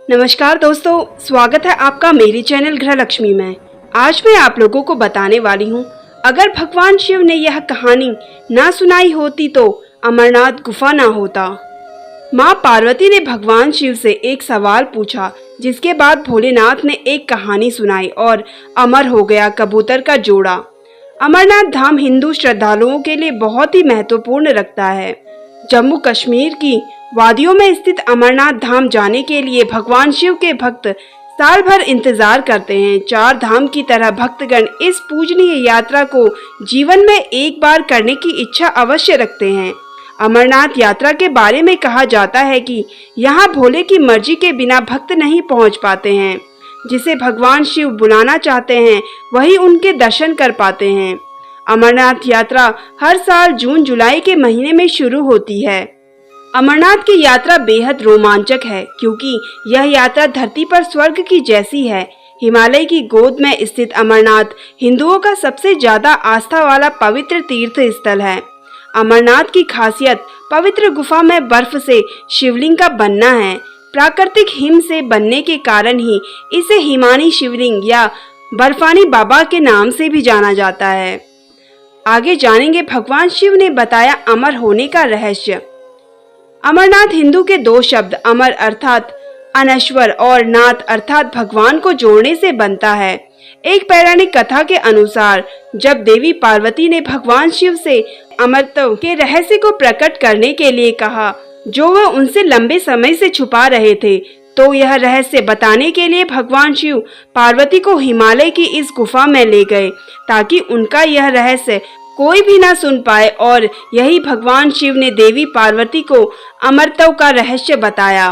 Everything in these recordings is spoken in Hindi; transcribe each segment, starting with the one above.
नमस्कार दोस्तों, स्वागत है आपका मेरे चैनल गृह लक्ष्मी में। आज मैं आप लोगों को बताने वाली हूँ, अगर भगवान शिव ने यह कहानी ना सुनाई होती तो अमरनाथ गुफा ना होता। माँ पार्वती ने भगवान शिव से एक सवाल पूछा, जिसके बाद भोलेनाथ ने एक कहानी सुनाई और अमर हो गया कबूतर का जोड़ा। अमरनाथ धाम हिंदू श्रद्धालुओं के लिए बहुत ही महत्वपूर्ण रखता है। जम्मू कश्मीर की वादियों में स्थित अमरनाथ धाम जाने के लिए भगवान शिव के भक्त साल भर इंतजार करते हैं। चार धाम की तरह भक्तगण इस पूजनीय यात्रा को जीवन में एक बार करने की इच्छा अवश्य रखते हैं। अमरनाथ यात्रा के बारे में कहा जाता है कि यहाँ भोले की मर्जी के बिना भक्त नहीं पहुँच पाते हैं। जिसे भगवान शिव बुलाना चाहते हैं वही उनके दर्शन कर पाते हैं। अमरनाथ यात्रा हर साल जून जुलाई के महीने में शुरू होती है। अमरनाथ की यात्रा बेहद रोमांचक है, क्योंकि यह यात्रा धरती पर स्वर्ग की जैसी है। हिमालय की गोद में स्थित अमरनाथ हिंदुओं का सबसे ज्यादा आस्था वाला पवित्र तीर्थ स्थल है। अमरनाथ की खासियत पवित्र गुफा में बर्फ से शिवलिंग का बनना है। प्राकृतिक हिम से बनने के कारण ही इसे हिमानी शिवलिंग या बर्फानी बाबा के नाम से भी जाना जाता है। आगे जानेंगे भगवान शिव ने बताया अमर होने का रहस्य। अमरनाथ हिंदू के दो शब्द अमर अर्थात अनश्वर और नाथ अर्थात भगवान को जोड़ने से बनता है। एक पौराणिक कथा के अनुसार जब देवी पार्वती ने भगवान शिव से अमरत्व के रहस्य को प्रकट करने के लिए कहा, जो वह उनसे लंबे समय से छुपा रहे थे, तो यह रहस्य बताने के लिए भगवान शिव पार्वती को हिमालय की इस गुफा में ले गए, ताकि उनका यह रहस्य कोई भी ना सुन पाए। और यही भगवान शिव ने देवी पार्वती को अमरत्व का रहस्य बताया।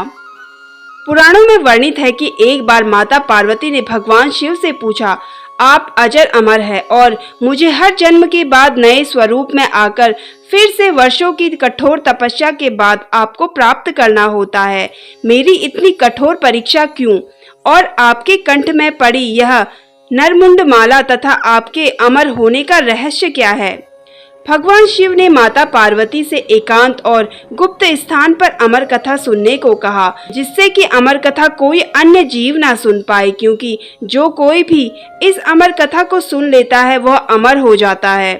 पुराणों में वर्णित है कि एक बार माता पार्वती ने भगवान शिव से पूछा, आप अजर अमर है और मुझे हर जन्म के बाद नए स्वरूप में आकर फिर से वर्षों की कठोर तपस्या के बाद आपको प्राप्त करना होता है। मेरी इतनी कठोर परीक्षा क्यों? और आपके कंठ में पड़ी यह नरमुंड माला तथा आपके अमर होने का रहस्य क्या है? भगवान शिव ने माता पार्वती से एकांत और गुप्त स्थान पर अमर कथा सुनने को कहा, जिससे कि अमर कथा कोई अन्य जीव ना सुन पाए, क्योंकि जो कोई भी इस अमर कथा को सुन लेता है वह अमर हो जाता है।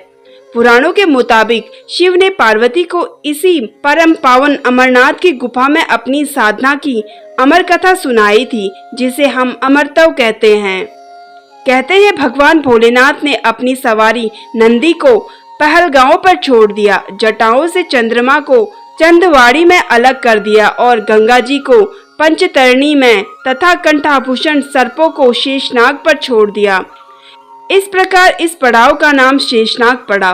पुराणों के मुताबिक शिव ने पार्वती को इसी परम पावन अमरनाथ की गुफा में अपनी साधना की अमर कथा सुनाई थी, जिसे हम अमरत्व कहते हैं। कहते हैं भगवान भोलेनाथ ने अपनी सवारी नंदी को पहलगांव पर छोड़ दिया, जटाओं से चंद्रमा को चंदवाड़ी में अलग कर दिया और गंगा जी को पंचतरणी में तथा कंठाभूषण सर्पों को शेषनाग पर छोड़ दिया। इस प्रकार इस पड़ाव का नाम शेषनाग पड़ा।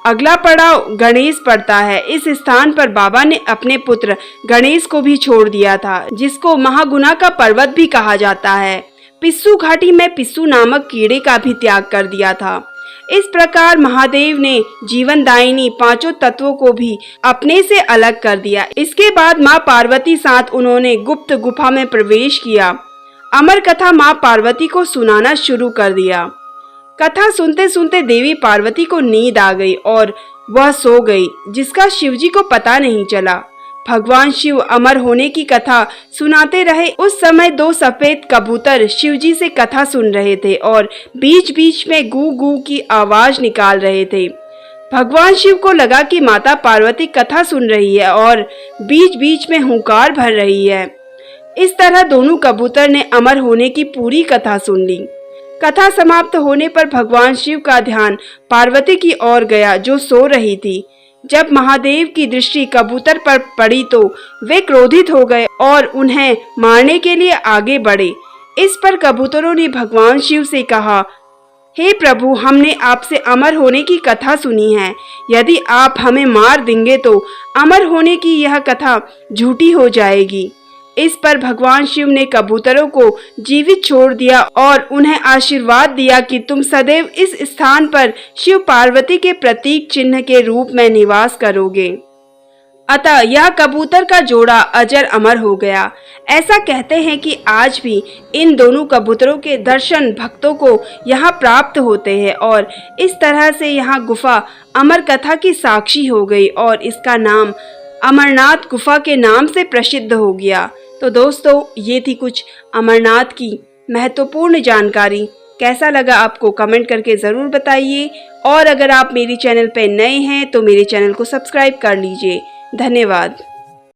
अगला पड़ाव गणेश पड़ता है। इस स्थान पर बाबा ने अपने पुत्र गणेश को भी छोड़ दिया था, जिसको महागुना का पर्वत भी कहा जाता है। पिस्सू घाटी में पिस्सू नामक कीड़े का भी त्याग कर दिया था। इस प्रकार महादेव ने जीवनदायिनी पांचों तत्वों को भी अपने से अलग कर दिया। इसके बाद माँ पार्वती साथ उन्होंने गुप्त गुफा में प्रवेश किया। अमर कथा माँ पार्वती को सुनाना शुरू कर दिया। कथा सुनते सुनते देवी पार्वती को नींद आ गई और वह सो गई, जिसका शिवजी को पता नहीं चला। भगवान शिव अमर होने की कथा सुनाते रहे। उस समय दो सफेद कबूतर शिवजी से कथा सुन रहे थे और बीच बीच में गू गू की आवाज निकाल रहे थे। भगवान शिव को लगा कि माता पार्वती कथा सुन रही है और बीच बीच में हुंकार भर रही है। इस तरह दोनों कबूतर ने अमर होने की पूरी कथा सुन ली। कथा समाप्त होने पर भगवान शिव का ध्यान पार्वती की ओर गया, जो सो रही थी। जब महादेव की दृष्टि कबूतर पर पड़ी तो वे क्रोधित हो गए और उन्हें मारने के लिए आगे बढ़े। इस पर कबूतरों ने भगवान शिव से कहा, हे प्रभु, हमने आपसे अमर होने की कथा सुनी है। यदि आप हमें मार देंगे तो अमर होने की यह कथा झूठी हो जाएगी। इस पर भगवान शिव ने कबूतरों को जीवित छोड़ दिया और उन्हें आशीर्वाद दिया कि तुम सदैव इस स्थान पर शिव पार्वती के प्रतीक चिन्ह के रूप में निवास करोगे। अतः यह कबूतर का जोड़ा अजर अमर हो गया। ऐसा कहते हैं कि आज भी इन दोनों कबूतरों के दर्शन भक्तों को यहाँ प्राप्त होते हैं और इस तरह से यहाँ गुफा अमर कथा की साक्षी हो गई और इसका नाम अमरनाथ गुफा के नाम से प्रसिद्ध हो गया। तो दोस्तों, ये थी कुछ अमरनाथ की महत्वपूर्ण जानकारी। कैसा लगा आपको कमेंट करके ज़रूर बताइए, और अगर आप मेरे चैनल पर नए हैं तो मेरे चैनल को सब्सक्राइब कर लीजिए। धन्यवाद।